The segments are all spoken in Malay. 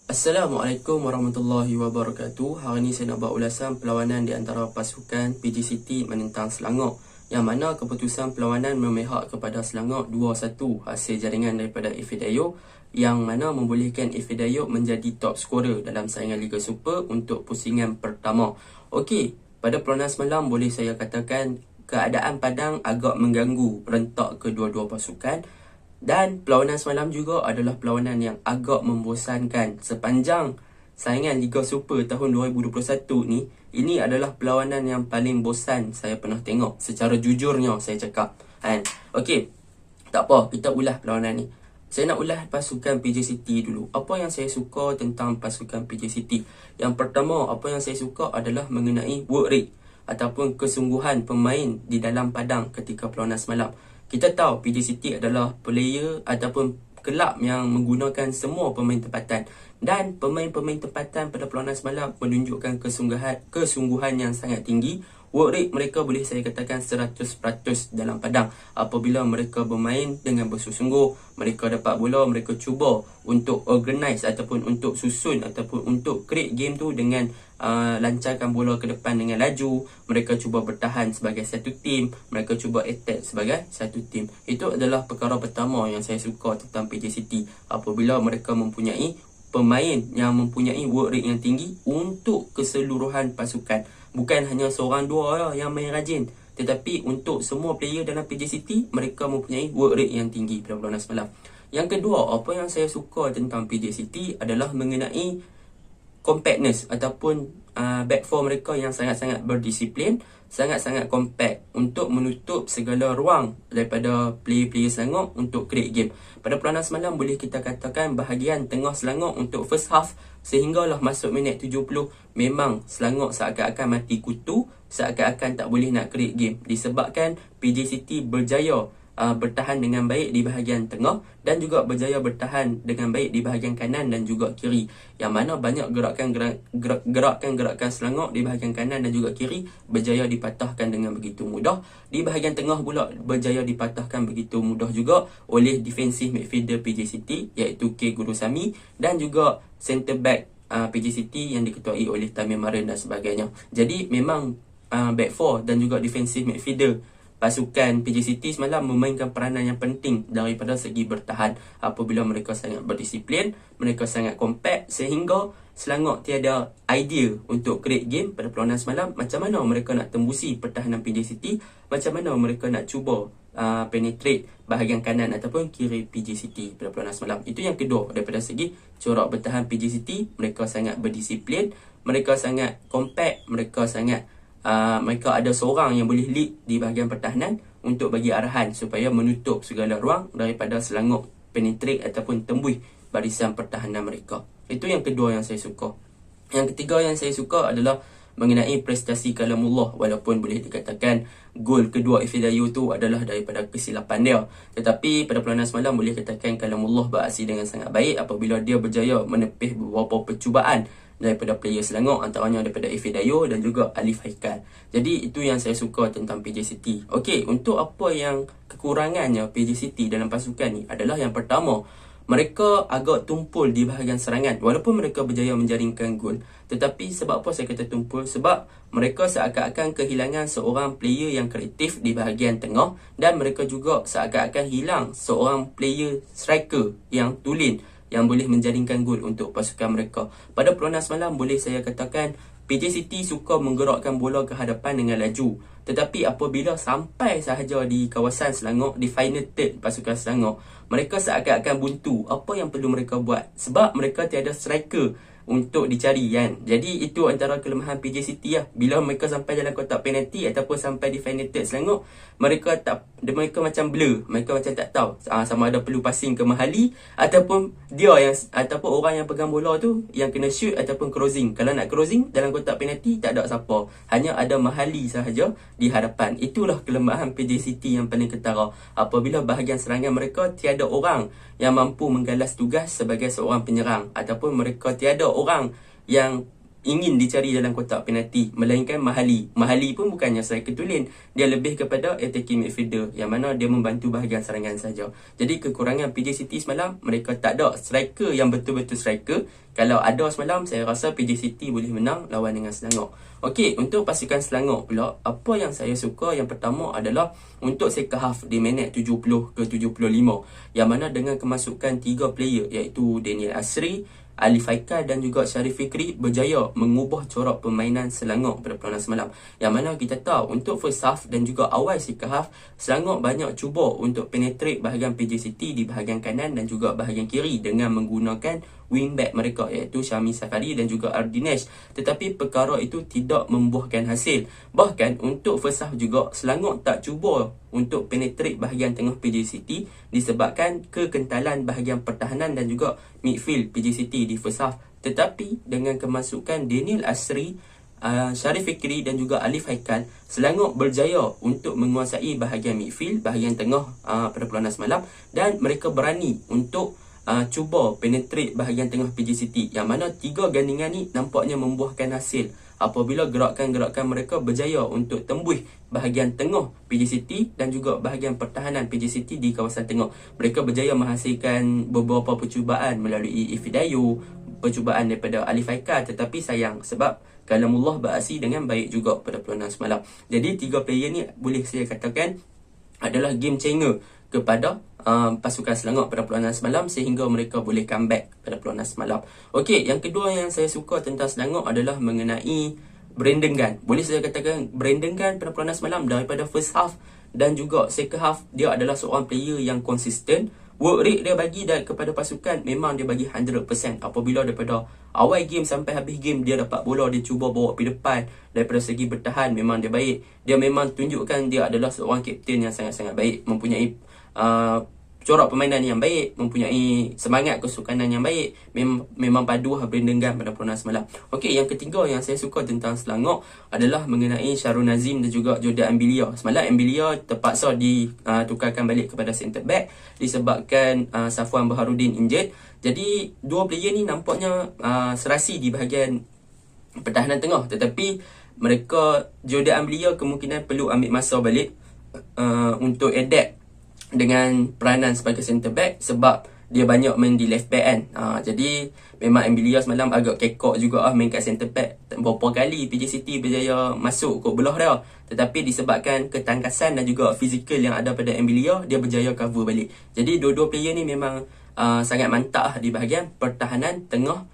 Assalamualaikum warahmatullahi wabarakatuh. Hari ini saya nak buat ulasan perlawanan di antara pasukan PJ City menentang Selangor, yang mana keputusan perlawanan memihak kepada Selangor 2-1 hasil jaringan daripada Ifedayo, yang mana membolehkan Ifedayo menjadi top scorer dalam saingan Liga Super untuk pusingan pertama. Okey, pada perlawanan semalam boleh saya katakan keadaan padang agak mengganggu rentak kedua-dua pasukan. Dan perlawanan semalam juga adalah perlawanan yang agak membosankan sepanjang saingan Liga Super tahun 2021 ni. Ini adalah perlawanan yang paling bosan saya pernah tengok, secara jujurnya saya cakap kan. Okey, tak apa, kita ulas perlawanan ni. Saya nak ulas pasukan PJ City dulu. Apa yang saya suka tentang pasukan PJ City? Yang pertama, apa yang saya suka adalah mengenai work rate ataupun kesungguhan pemain di dalam padang ketika perlawanan semalam. Kita tahu PJ City adalah player ataupun kelab yang menggunakan semua pemain tempatan, dan pemain-pemain tempatan pada perlawanan semalam menunjukkan kesungguhan yang sangat tinggi. Work rate mereka boleh saya katakan 100% dalam padang. Apabila mereka bermain dengan bersungguh, mereka dapat bola, mereka cuba untuk organize ataupun untuk susun ataupun untuk create game tu dengan lancarkan bola ke depan dengan laju. Mereka cuba bertahan sebagai satu tim, mereka cuba attack sebagai satu tim. Itu adalah perkara pertama yang saya suka tentang PJ City. Apabila mereka mempunyai pemain yang mempunyai work rate yang tinggi untuk keseluruhan pasukan. Bukan hanya seorang dua lah yang main rajin, tetapi untuk semua player dalam PJ City, mereka mempunyai work rate yang tinggi pada perlawanan semalam. Yang kedua, apa yang saya suka tentang PJ City adalah mengenai compactness ataupun back four mereka yang sangat-sangat berdisiplin, sangat-sangat compact untuk menutup segala ruang daripada player-player Selangor untuk create game. Pada perlawanan semalam boleh kita katakan bahagian tengah Selangor untuk first half sehinggalah masuk minit 70, memang Selangor seakan-akan mati kutu, seakan-akan tak boleh nak create game disebabkan PJ City berjaya bertahan dengan baik di bahagian tengah dan juga berjaya bertahan dengan baik di bahagian kanan dan juga kiri, yang mana banyak gerakan-gerakan Selangor di bahagian kanan dan juga kiri berjaya dipatahkan dengan begitu mudah. Di bahagian tengah pula berjaya dipatahkan begitu mudah juga oleh defensive midfielder PJ City iaitu K. Gurusami dan juga centre back PJ City yang diketuai oleh Tamim Marin dan sebagainya. Jadi memang back four dan juga defensive midfielder pasukan PJ City semalam memainkan peranan yang penting daripada segi bertahan. Apabila mereka sangat berdisiplin, mereka sangat compact sehingga Selangor tiada idea untuk create game pada perlawanan semalam. Macam mana mereka nak tembusi pertahanan PJ City, macam mana mereka nak cuba penetrate bahagian kanan ataupun kiri PJ City pada perlawanan semalam. Itu yang kedua, daripada segi corak bertahan PJ City, mereka sangat berdisiplin, mereka sangat compact, mereka ada seorang yang boleh lead di bahagian pertahanan untuk bagi arahan supaya menutup segala ruang daripada Selangor penetrate ataupun tembus barisan pertahanan mereka. Itu yang kedua yang saya suka. Yang ketiga yang saya suka adalah mengenai prestasi Kalamullah. Walaupun boleh dikatakan gol kedua Ifedayo tu adalah daripada kesilapan dia, tetapi pada perlawanan semalam boleh katakan Kalamullah beraksi dengan sangat baik apabila dia berjaya menepis beberapa percubaan daripada player Selangor, antaranya daripada Ifedayo dan juga Alif Haikal. Jadi itu yang saya suka tentang PJ City. Okey, untuk apa yang kekurangannya PJ City dalam pasukan ni adalah yang pertama, mereka agak tumpul di bahagian serangan. Walaupun mereka berjaya menjaringkan gol, tetapi sebab apa saya kata tumpul? Sebab mereka seakan-akan kehilangan seorang player yang kreatif di bahagian tengah, dan mereka juga seakan-akan hilang seorang player striker yang tulen yang boleh menjaringkan gol untuk pasukan mereka. Pada perlawanan semalam boleh saya katakan PJ City suka menggerakkan bola ke hadapan dengan laju, tetapi apabila sampai sahaja di kawasan Selangor, di final third pasukan Selangor, mereka seakan-akan buntu. Apa yang perlu mereka buat? Sebab mereka tiada striker untuk dicari kan. Jadi itu antara kelemahan PJ City lah. Bila mereka sampai dalam kotak penalti ataupun sampai di final third Selangor, mereka macam blur. Mereka macam tak tahu sama ada perlu passing ke Mahali ataupun orang yang pegang bola tu yang kena shoot ataupun crossing. Kalau nak crossing dalam kotak penalti tak ada siapa, hanya ada Mahali sahaja di hadapan. Itulah kelemahan PJ City yang paling ketara. Apabila bahagian serangan mereka tiada orang yang mampu menggalas tugas sebagai seorang penyerang, ataupun mereka tiada orang yang ingin dicari dalam kotak penalti, melainkan Mahali. Mahali pun bukannya striker tulen, dia lebih kepada attacking midfielder yang mana dia membantu bahagian serangan saja. Jadi kekurangan PJ City semalam, mereka tak ada striker yang betul-betul striker. Kalau ada semalam, saya rasa PJ City boleh menang lawan dengan Selangor. Okey, untuk pasukan Selangor pula, apa yang saya suka yang pertama adalah untuk second half di minit 70 ke 75, yang mana dengan kemasukan 3 player iaitu Daniel Asri, Ali Faikal dan juga Syarif Fikri berjaya mengubah corak permainan Selangor pada perlawanan semalam. Yang mana kita tahu untuk first half dan juga awal second half, Selangor banyak cuba untuk penetrate bahagian PJ City di bahagian kanan dan juga bahagian kiri dengan menggunakan wingback mereka iaitu Syami Safari dan juga Ardinesh. Tetapi perkara itu tidak membuahkan hasil. Bahkan untuk first half juga Selangor tak cuba untuk penetrate bahagian tengah PJ City disebabkan kekentalan bahagian pertahanan dan juga midfield PJ City di first half. Tetapi dengan kemasukan Daniel Asri, Syarif Fikri dan juga Alif Haikal, Selangor berjaya untuk menguasai bahagian midfield, bahagian tengah pada perlawanan semalam, dan mereka berani untuk cuba penetrate bahagian tengah PJ City, yang mana 3 gandingan ni nampaknya membuahkan hasil apabila gerakan-gerakan mereka berjaya untuk tembus bahagian tengah PJ City dan juga bahagian pertahanan PJ City di kawasan tengah. Mereka berjaya menghasilkan beberapa percubaan melalui Ifidayu, percubaan daripada Alif Haikal, tetapi sayang sebab kalamullah beraksi dengan baik juga pada perlawanan semalam. Jadi 3 player ni boleh saya katakan adalah game changer kepada pasukan Selangor pada perlawanan semalam sehingga mereka boleh comeback pada perlawanan semalam. Okey, yang kedua yang saya suka tentang Selangor adalah mengenai Brandon Gunn. Boleh saya katakan Brandon Gunn pada perlawanan semalam daripada first half dan juga second half, dia adalah seorang player yang konsisten. Work rate dia bagi kepada pasukan memang dia bagi 100%. Apabila daripada awal game sampai habis game dia dapat bola, dia cuba bawa pergi depan. Daripada segi bertahan memang dia baik. Dia memang tunjukkan dia adalah seorang kapten yang sangat-sangat baik, mempunyai corak permainan yang baik, mempunyai semangat kesukanan yang baik. Memang padu Brandon Gunn pada perlawanan semalam. Okey, yang ketiga yang saya suka tentang Selangor adalah mengenai Syarul Nazim dan juga Jordan Ambilia. Semalam Ambilia terpaksa ditukarkan balik kepada centre back disebabkan Safwan Baharudin injured. Jadi dua player ni nampaknya serasi di bahagian pertahanan tengah, tetapi mereka Jordan Ambilia kemungkinan perlu ambil masa balik untuk adapt dengan peranan sebagai centre back sebab dia banyak main di left back kan. Jadi memang Ambilia semalam agak kekok juga main kat centre back. Berapa kali PJ City berjaya masuk kot belah dia, tetapi disebabkan ketangkasan dan juga fizikal yang ada pada Ambilia, dia berjaya cover balik. Jadi dua-dua player ni memang sangat mantap di bahagian pertahanan tengah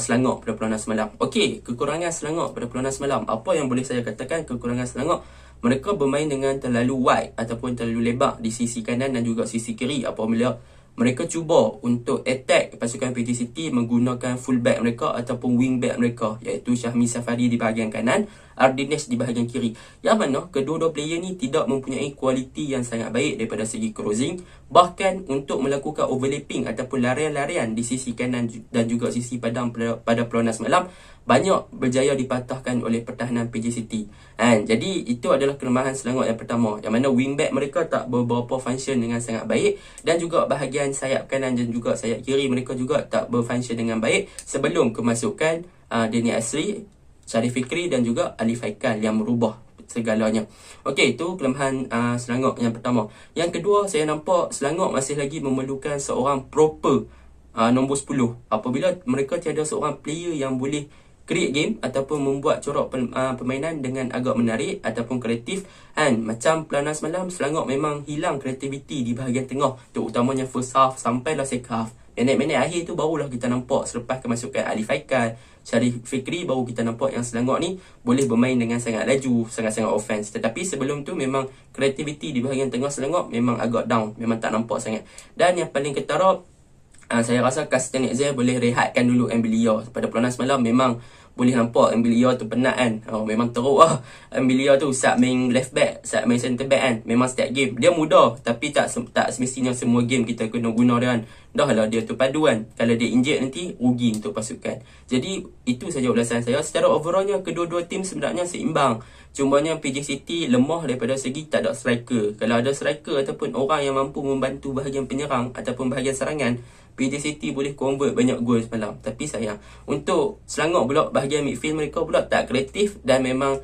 Selangor pada perlawanan semalam. Okey, kekurangan Selangor pada perlawanan semalam. Apa yang boleh saya katakan kekurangan Selangor? Mereka bermain dengan terlalu wide ataupun terlalu lebar di sisi kanan dan juga sisi kiri apabila mereka cuba untuk attack pasukan PJ City menggunakan fullback mereka ataupun wingback mereka iaitu Syahmi Safari di bahagian kanan, Ardinesh di bahagian kiri. Yang mana kedua-dua player ni tidak mempunyai kualiti yang sangat baik daripada segi crossing, bahkan untuk melakukan overlapping ataupun larian-larian di sisi kanan dan juga sisi padang pada perlawanan semalam banyak berjaya dipatahkan oleh pertahanan PJ City. Jadi itu adalah kelemahan Selangor yang pertama, yang mana wingback mereka tak beberapa function dengan sangat baik dan juga bahagian sayap kanan dan juga sayap kiri mereka juga tak berfunction dengan baik sebelum kemasukan Daniel Asri, Syarif Fikri dan juga Alif Haikal yang merubah segalanya. Okey, itu kelemahan Selangor yang pertama. Yang kedua, saya nampak Selangor masih lagi memerlukan seorang proper nombor 10 apabila mereka tiada seorang player yang boleh create game ataupun membuat corak permainan dengan agak menarik ataupun kreatif. Macam perlawanan semalam, Selangor memang hilang kreativiti di bahagian tengah, terutamanya first half sampailah second half. Minit-minit akhir tu barulah kita nampak selepas kemasukan Alif Haikal, Syarif Fikri, baru kita nampak yang Selangor ni boleh bermain dengan sangat laju, sangat-sangat offense. Tetapi sebelum tu memang kreativiti di bahagian tengah Selangor memang agak down, memang tak nampak sangat. Dan yang paling ketara, saya rasa Kasten Exer boleh rehatkan dulu Ambilia. Pada perlawanan semalam memang boleh nampak Ambilia tu penat kan. Memang teruk lah Ambilia tu, saat main left back, saat main centre back kan. Memang setiap game dia mudah, tapi tak semestinya semua game kita kena guna dia kan. Dah lah dia tu padu kan. Kalau dia injured nanti rugi untuk pasukan. Jadi itu saja ulasan saya. Secara overallnya kedua-dua tim sebenarnya seimbang. Cumanya PJ City lemah daripada segi tak ada striker. Kalau ada striker ataupun orang yang mampu membantu bahagian penyerang ataupun bahagian serangan, PJ City boleh convert banyak gol semalam. Tapi sayang, untuk Selangor pula bahagian midfield mereka pula tak kreatif dan memang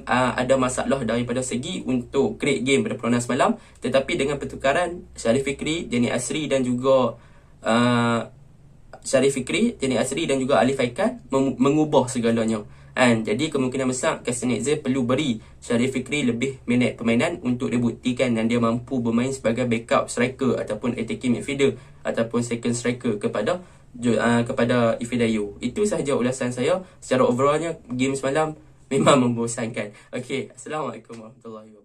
ada masalah daripada segi untuk create game pada perlawanan semalam. Tetapi dengan pertukaran Syarif Fikri, Daniel Asri dan juga Syarif Fikri, Tini Asri dan juga Alif Aikan mengubah segalanya. Jadi kemungkinan besar Castanetza perlu beri Syarif Fikri lebih minit permainan untuk dia buktikan dan dia mampu bermain sebagai backup striker ataupun attacking midfielder ataupun second striker kepada Ifidayo. Itu sahaja ulasan saya. Secara overallnya game semalam memang membosankan. Okey, Assalamualaikum warahmatullahi wabarakatuh.